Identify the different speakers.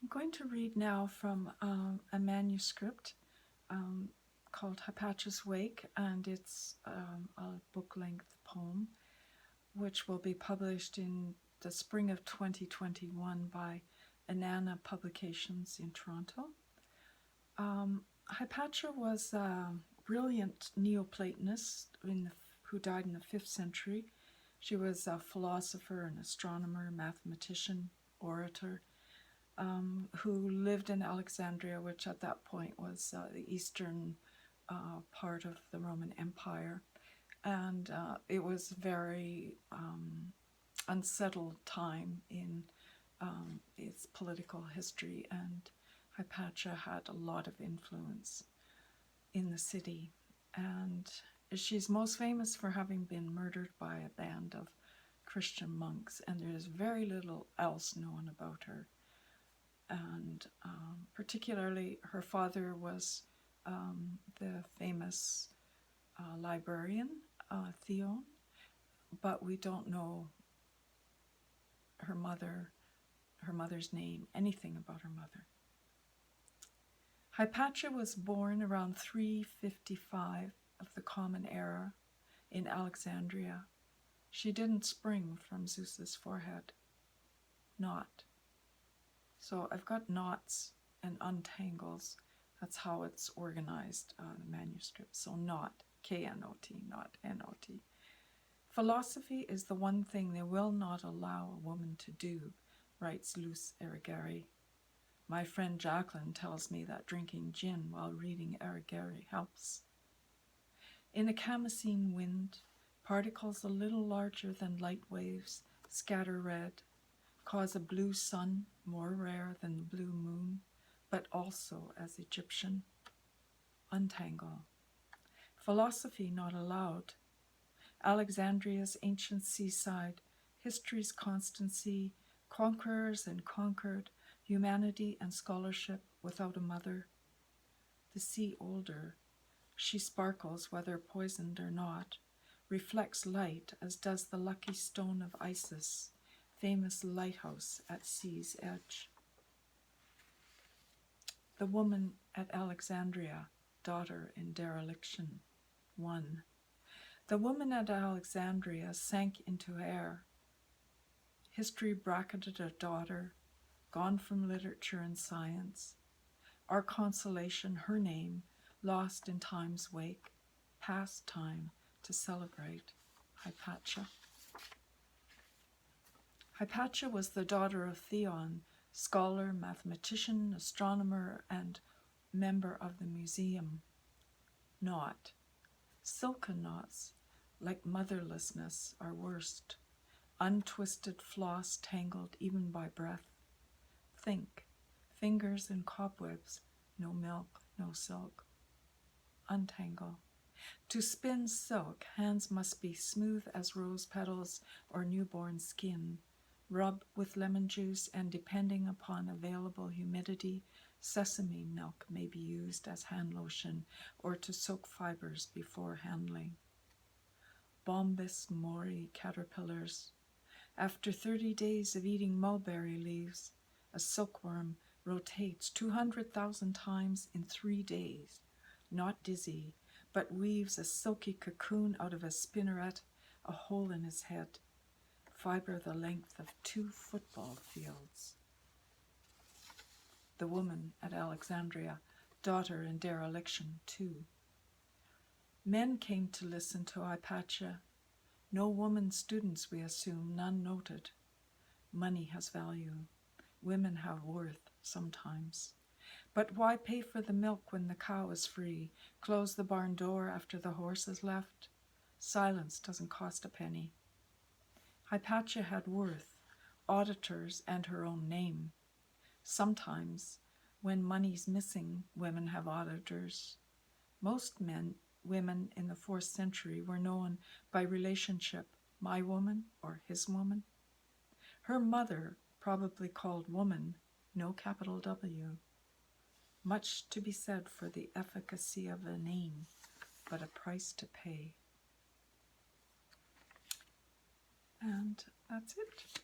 Speaker 1: I'm going to read now from a manuscript called Hypatia's Wake, and it's a book-length poem which will be published in the spring of 2021 by Inanna Publications in Toronto. Hypatia was a brilliant Neoplatonist who died in the 5th century. She was a philosopher, an astronomer, mathematician, orator, who lived in Alexandria, which at that point was the eastern part of the Roman Empire. And it was a very unsettled time in its political history, and Hypatia had a lot of influence in the city. And she's most famous for having been murdered by a band of Christian monks, and there's very little else known about her. And particularly her father was the famous librarian, Theon, but we don't know her mother's name, anything about her mother. Hypatia was born around 355 of the Common Era in Alexandria. She didn't spring from Zeus's forehead. Not. So I've got knots and untangles. That's how it's organized, the manuscript. So not, K-N-O-T, not N-O-T. Philosophy is the one thing they will not allow a woman to do, writes Luce Erigeri. My friend Jacqueline tells me that drinking gin while reading Erigeri helps. In a Kamasin wind, particles a little larger than light waves scatter red, cause a blue sun more rare than the blue moon, but also as Egyptian. Untangle. Philosophy not allowed. Alexandria's ancient seaside, history's constancy, conquerors and conquered, humanity and scholarship without a mother. The sea older, she sparkles whether poisoned or not, reflects light as does the lucky stone of Isis, famous lighthouse at sea's edge. The woman at Alexandria, daughter in dereliction. 1. The woman at Alexandria sank into air. History bracketed a daughter, gone from literature and science. Our consolation, her name, lost in time's wake, past time to celebrate. Hypatia. Hypatia was the daughter of Theon, scholar, mathematician, astronomer, and member of the museum. Not. Silken knots, like motherlessness, are worst. Untwisted floss tangled even by breath. Think. Fingers in cobwebs, no milk, no silk. Untangle. To spin silk, hands must be smooth as rose petals or newborn skin. Rub with lemon juice, and depending upon available humidity, sesame milk may be used as hand lotion or to soak fibers before handling. Bombus mori caterpillars. After 30 days of eating mulberry leaves, a silkworm rotates 200,000 times in 3 days, not dizzy, but weaves a silky cocoon out of a spinneret, a hole in his head, fiber the length of 2 football fields. The woman at Alexandria, daughter in dereliction 2. Men came to listen to Hypatia. No woman students, we assume, none noted. Money has value. Women have worth sometimes. But why pay for the milk when the cow is free? Close the barn door after the horse has left? Silence doesn't cost a penny. Hypatia had worth, auditors, and her own name. Sometimes, when money's missing, women have auditors. Most women in the 4th century were known by relationship, my woman or his woman. Her mother, probably called woman, no capital W. Much to be said for the efficacy of a name, but a price to pay. And that's it.